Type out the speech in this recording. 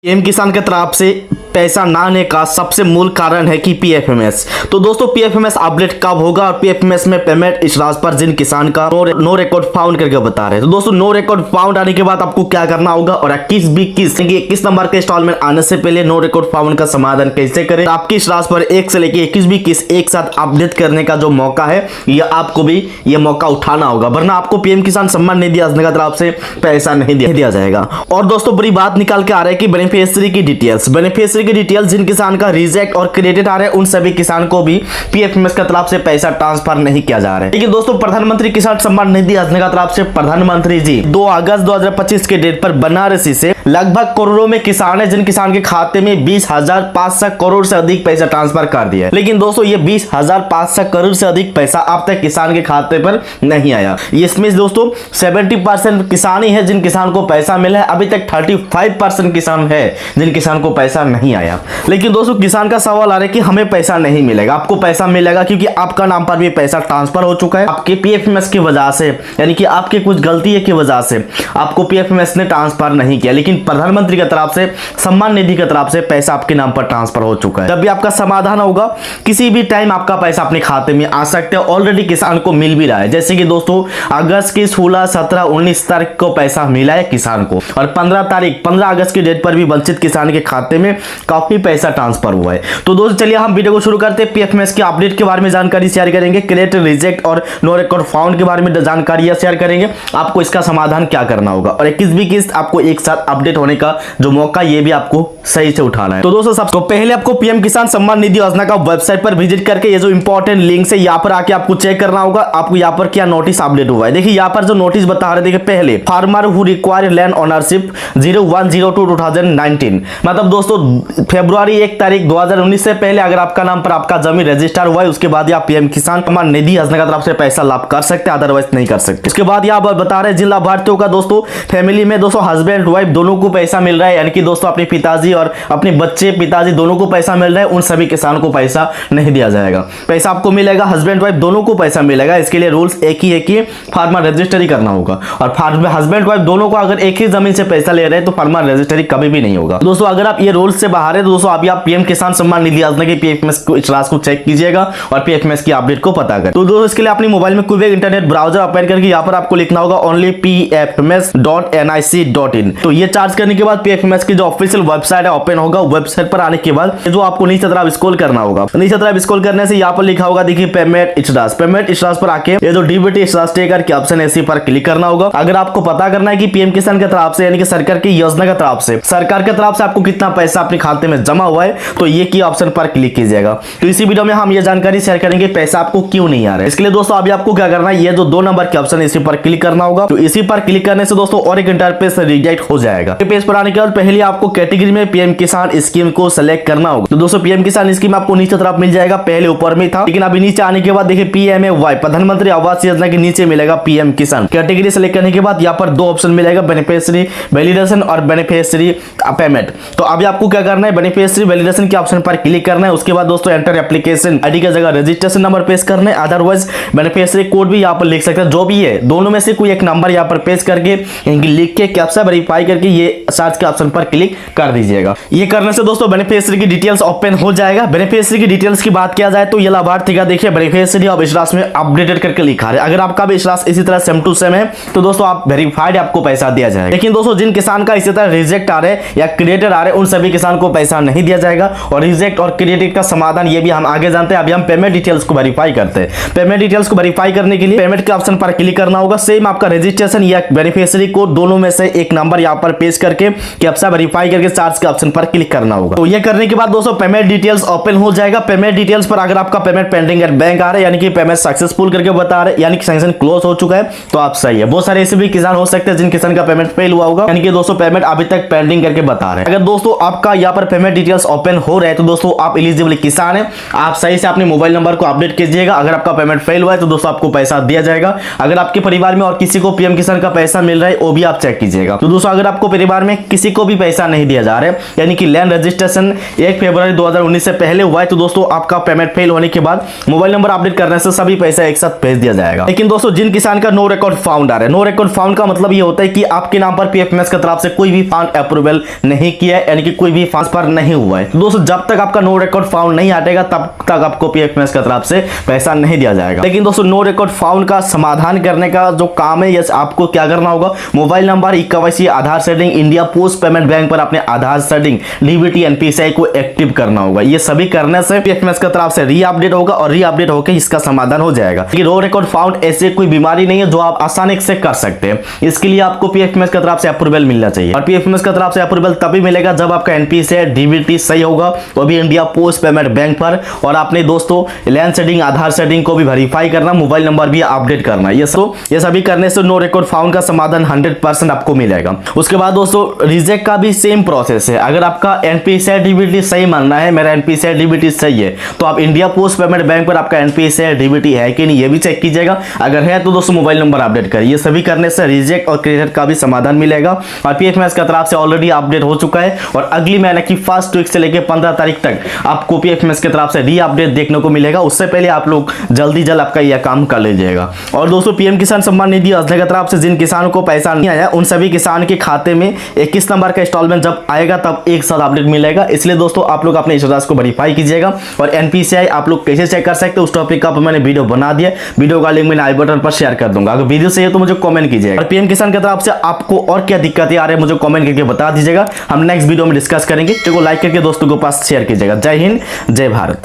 PM किसान के तरफ से पैसा ना आने का सबसे मूल कारण है कि पीएफएमएस। तो दोस्तों पीएफएमएस अपडेट कब होगा और पीएफएमएस में पेमेंट इस राशि पर जिन किसान का नो रिकॉर्ड फाउंड करके बता रहे हैं। तो दोस्तों नो रिकॉर्ड फाउंड आने के बाद आपको क्या करना होगा और 21 नंबर के इंस्टॉलमेंट आने से पहले नो रिकॉर्ड फाउंड का समाधान कैसे करें, आपकी इस राशि पर 1 से लेकर 21 एक साथ अपडेट करने का जो मौका है ये आपको भी ये मौका उठाना होगा, वरना आपको पीएम किसान सम्मान निधि योजना की तरफ से पैसा नहीं दिया जाएगा। और दोस्तों बड़ी बात निकाल के आ रहा है कि बेनिफिशियरी की डिटेल्स जिन किसान का रिजेक्ट और क्रेडिट आ रहे हैं उन सभी किसान को भी पीएफएमएस की तरफ से पैसा ट्रांसफर नहीं किया जा रहा है। लेकिन दोस्तों प्रधानमंत्री किसान सम्मान निधि योजना की तरफ से प्रधानमंत्री जी 2 अगस्त 2025 के डेट पर बनारसी से लगभग करोड़ों में किसान है जिन किसान के खाते में 20,500 करोड़ से अधिक पैसा ट्रांसफर कर दिया है। लेकिन दोस्तों ये 20,500 करोड़ से अधिक पैसा अब तक किसान के खाते पर नहीं आया। इसमें दोस्तों 70% किसान ही है जिन किसान को पैसा मिला है, अभी तक 35% किसान है जिन किसान को पैसा नहीं आया। लेकिन दोस्तों किसान का सवाल आ रहा है कि हमें पैसा नहीं मिलेगा। आपको पैसा मिलेगा क्योंकि आपका नाम पर भी पैसा ट्रांसफर हो चुका है, आपके पीएफएमएस की वजह से, यानी कि आपके कुछ गलती की वजह से आपको पीएफएमएस ने ट्रांसफर नहीं किया, लेकिन प्रधानमंत्री की तरफ से सम्मान निधि की तरफ से पैसा आपके नाम पर ट्रांसफर हो चुका है। जब भी आपका समाधान होगा किसी भी टाइम आपका पैसा अपने खाते में आ सकता है। ऑलरेडी किसान को मिल भी रहा है, जैसे कि दोस्तों अगस्त की 16, 17, 19 तारीख को पैसा मिला है किसान को और 15 अगस्त की डेट पर भी वंचित किसान के खाते में काफी पैसा ट्रांसफर हुआ है। तो दोस्तों चलिए हम वीडियो को शुरू करते हैं। पीएफएमएस के अपडेट के बारे में जानकारी शेयर करेंगे, क्रेडिट रिजेक्ट और नो रिकॉर्ड फाउंड के बारे में जानकारी शेयर करेंगे, आपको इसका समाधान क्या करना होगा और 21 किस्त आपको एक साथ अपडेट होने का जो मौका ये भी आपको सही से उठाना है। तो दोस्तों सबसे पहले आपको पीएम किसान सम्मान निधि योजना का वेबसाइट पर विजिट करके ये जो इंपॉर्टेंट लिंक है यहाँ पर आके आपको चेक करना होगा आपको यहाँ पर क्या नोटिस अपडेट हुआ है। देखिए यहाँ पर जो नोटिस बता रहे, देखिए पहले farmer who require land ownership 0102-2019, मतलब दोस्तों फरवरी 1 तारीख 2019 से पहले अगर आपका नाम पर आपका जमीन रजिस्टर हुआ है उसके बाद आप पीएम किसान सम्मान निधि योजना की तरफ से पैसा लाभ कर सकते हैं, अदरवाइज नहीं कर सकते। उसके बाद यहाँ पर बता रहे जिन लाभार्थियों का दोस्तों फैमिली में दोस्तों हस्बैंड वाइफ दोनों को पैसा मिल रहा है, यानी कि दोस्तों अपने पिताजी और अपने बच्चे पिताजी दोनों को पैसा मिल रहा है, उन सभी किसानों को पैसा नहीं दिया जाएगा। पैसा आपको मिलेगा, हस्बैंड वाइफ दोनों को पैसा मिलेगा। इसके लिए रूल्स एक ही है कि फार्मर रजिस्ट्री करना होगा और हस्बैंड वाइफ दोनों को अगर एक ही जमीन से पैसा ले रहे हैं तो फार्मर रजिस्ट्री कभी भी नहीं होगा। दोस्तों अगर आप ये रूल्स से बाहर है तो दोस्तों अभी आप पीएम किसान सम्मान निधि योजना के पीएफएमएस को इजलास को चेक कीजिएगा और पीएफएमएस की अपडेट को पता करें। तो दोस्तों इसके लिए अपने मोबाइल में कोई भी इंटरनेट ब्राउजर ओपन करके यहाँ पर आपको लिखना होगा only pfms.nic.in। तो ये चार्ज करने के बाद पीएफएमएस की जो ऑफिशियल वेबसाइट है ओपन होगा। वेबसाइट पर आने के बाद जो आपको नीचे तरफ स्क्रॉल करना होगा, नीचे तरफ स्क्रॉल करने से यहाँ पर लिखा होगा देखिए पेमेंट इजलास पर आके ये जो डीबीटी इजलास टेकर के ऑप्शन है इसी पर क्लिक करना होगा। अगर आपको पता करना है कि पीएम किसान की तरफ से यानी कि सरकार की योजना की तरफ से आपको कितना पैसा अपने खाते में जमा हुआ है तो ये की ऑप्शन पर क्लिक कीजिएगा। तो इसी वीडियो में हम ये जानकारी शेयर करेंगे पैसा आपको क्यों नहीं आ रहा है। इसके लिए दोस्तों अभी आपको क्या करना है, ये जो 2 नंबर के ऑप्शन है इसी पर क्लिक करना होगा। तो इसी पर क्लिक करने से दोस्तों और एक इंटरफेस रिजेक्ट हो जाएगा। पेज पर आने के बाद पहले आपको कैटेगरी में पीएम किसान स्कीम को सिलेक्ट करना होगा। तो दोस्तों पीएम किसान स्कीम आपको नीचे तरफ मिल जाएगा, पहले ऊपर में था लेकिन अभी नीचे आने के बाद देखिए पीएमएवाई प्रधानमंत्री आवास योजना के नीचे मिलेगा पीएम किसान। कैटेगरी सेलेक्ट करने के बाद यहाँ पर 2 ऑप्शन मिलेगा, बेनिफिशियरी वैलिडेशन और बेनिफिशियरी पेमेंट। तो अभी आपको क्या करना है, बेनिफिशियरी वैलिडेशन के ऑप्शन पर क्लिक करना है। उसके बाद दोस्तों एंटर एप्लीकेशन आईडी की जगह रजिस्ट्रेशन नंबर पेश करना है, अदरवाइज बेनिफिशियरी कोड भी यहाँ पर लिख सकते हैं। जो भी है दोनों में से कोई एक नंबर यहाँ पर पेश करके लिख के कैप्चा वेरीफाई करके ये सर्च के ऑप्शन पर क्लिक कर दीजिएगा। ये करने से दोस्तों बेनिफिशियरी की डिटेल्स ओपन हो जाएगा। बेनिफिशियरी की डिटेल्स की बात किया जाए तो ये लाभार्थी का देखिए बेनिफिशियरी अब इजलास में अपडेटेड करके लिखा है। अगर आपका भी इजलास इसी तरह सेम टू सेम है तो दोस्तों आप वेरीफाइड आपको पैसा दिया जाएगा। लेकिन दोस्तों जिन किसान का इसी तरह रिजेक्ट आ रहे या क्रेडिट आ रहे उन सभी किसान को पैसा नहीं दिया जाएगा और रिजेक्ट और क्रेडिट का समाधान ये भी हम आगे जानते हैं। अभी हम पेमेंट डिटेल्स को वेरीफाई करते हैं। पेमेंट डिटेल्स को वेरीफाई करने के लिए पेमेंट के ऑप्शन पर क्लिक करना होगा। सेम आपका रजिस्ट्रेशन या बेनिफिशियरी कोड दोनों में से एक नंबर यहाँ पर पेश करके कैप्चा वेरीफाई करके चार्ज के ऑप्शन पर क्लिक करना होगा। तो ये करने के बाद दोस्तों पेमेंट डिटेल्स ओपन हो जाएगा। पेमेंट डिटेल्स पर अगर आपका पेमेंट पेंडिंग एट बैंक आ रहा है यानी कि पेमेंट सक्सेसफुल करके बता रहे यानी कि सैंक्शन क्लोज हो चुका है तो आप सही है। बहुत सारे ऐसे भी किसान हो सकते हैं जिन किसान का पेमेंट फेल हुआ होगा यानी कि दोस्तों पेमेंट अभी तक पेंडिंग करके बता रहे हैं। अगर दोस्तों आपका यहाँ पर पेमेंट डिटेल्स ओपन हो रहे हैं। तो दोस्तों आप एलिजिबल किसान हैं, आप सही से अपने मोबाइल नंबर को अपडेट कीजिएगा। अगर आपका पेमेंट फेल हुआ है तो दोस्तों आपको पैसा दिया जाएगा। अगर आपके परिवार में और किसी को पीएम किसान का पैसा मिल रहा है वो भी आप चेक कीजिएगा। तो दोस्तों अगर आपको परिवार में किसी को भी पैसा नहीं दिया जा रहा है, यानी कि लैंड रजिस्ट्रेशन 1 फरवरी 2019 से पहले हुआ है, तो दोस्तों आपका पेमेंट फेल होने के बाद मोबाइल नंबर अपडेट करने से सभी पैसा एक साथ भेज दिया जाएगा। लेकिन दोस्तों जिन किसान का नो रिकॉर्ड फाउंड आ रहा है, नो रिकॉर्ड फाउंड का मतलब ये होता है कि आपके नाम पर पीएफएमएस की तरफ से कोई भी फंड अप्रूवल नहीं किया है, यानी कि कोई भी ट्रांसफर नहीं हुआ है। तो दोस्तों जब तक आपका नो रिकॉर्ड फाउंड नहीं हटेगा तब तक आपको पीएफएमएस की तरफ से पैसा नहीं दिया जाएगा। लेकिन दोस्तों नो रिकॉर्ड फाउंड का समाधान करने का जो काम है, यस आपको क्या करना होगा, mobile number, e KYC, Aadhaar setting, India Post Payment Bank पर अपने आधार सेटिंग, डीबीटी, एनपीसीआई को एक्टिव करना होगा। ये सभी करने से पीएफएमएस की तरफ से री अपडेट होगा और री अपडेट होकर इसका समाधान हो जाएगा। कि नो रिकॉर्ड फाउंड ऐसे कोई बीमारी नहीं है जो आप आसानी से कर सकते हैं। इसके लिए आपको पीएफएमएस की तरफ से अप्रूवल मिलना चाहिए, और पीएफएमएस की तरफ से अप्रूवल तभी मिलेगा जब आपका एनपीसीआई, डीबीटी सही होगा, वो भी इंडिया पोस्ट पेमेंट बैंक पर, और अपने दोस्तों लैंड सेटिंग, आधार सेटिंग को भी वेरीफाई करना, मोबाइल नंबर भी अपडेट करना। ये सभी करने से नो रिकॉर्ड फाउंड का समाधान 100% आपको मिलेगा। उसके बाद दोस्तों रिजेक्ट का भी सेम प्रोसेस है। अगर आपका एनपीसीआई, डीबीटी सही मानना है, मेरा एनपीसीआई, डीबीटी सही है, तो आप इंडिया पोस्ट पेमेंट बैंक पर आपका एनपीसीआई, डीबीटी है कि नहीं ये भी चेक कीजिएगा। अगर है तो दोस्तों मोबाइल नंबर अपडेट करिए। ये सभी करने से रिजेक्ट और क्रेडिट का भी समाधान मिलेगा। और पीएफएमएस की तरफ से ऑलरेडी अपडेट हो चुका है, और अगली महीने की 1 वीक से लेकर 15 तारीख तक आपको पीएफएमएस की तरफ से री अपडेट देखने को मिलेगा। उससे पहले आप लोग जल्दी आपका यह काम कर लीजिएगा। और दोस्तों पीएम किसान सम्मान निधि योजना की तरफ से जिन किसानों को पैसा नहीं आया, उन सभी किसान के खाते में 21 नंबर का इंस्टॉलमेंट जब आएगा तब एक साथ अपडेट मिलेगा। इसलिए दोस्तों आप लोग अपने स्टेटस को वेरीफाई कीजिएगा। और एनपीसीआई आप लोग कैसे चेक कर सकते हैं उस टॉपिक का मैंने वीडियो बना दिया, वीडियो का लिंक मैंने आई बटन पर शेयर कर दूंगा। अगर वीडियो सही है तो मुझे कमेंट कीजिएगा। और पीएम किसान की तरफ से आपको और क्या दिक्कतें आ रही है मुझे कमेंट करके बता दीजिएगा। हम नेक्स्ट वीडियो में डिस्कस करेंगे। तो लाइक करके दोस्तों को पास शेयर कीजिएगा। जय हिंद, जय भारत।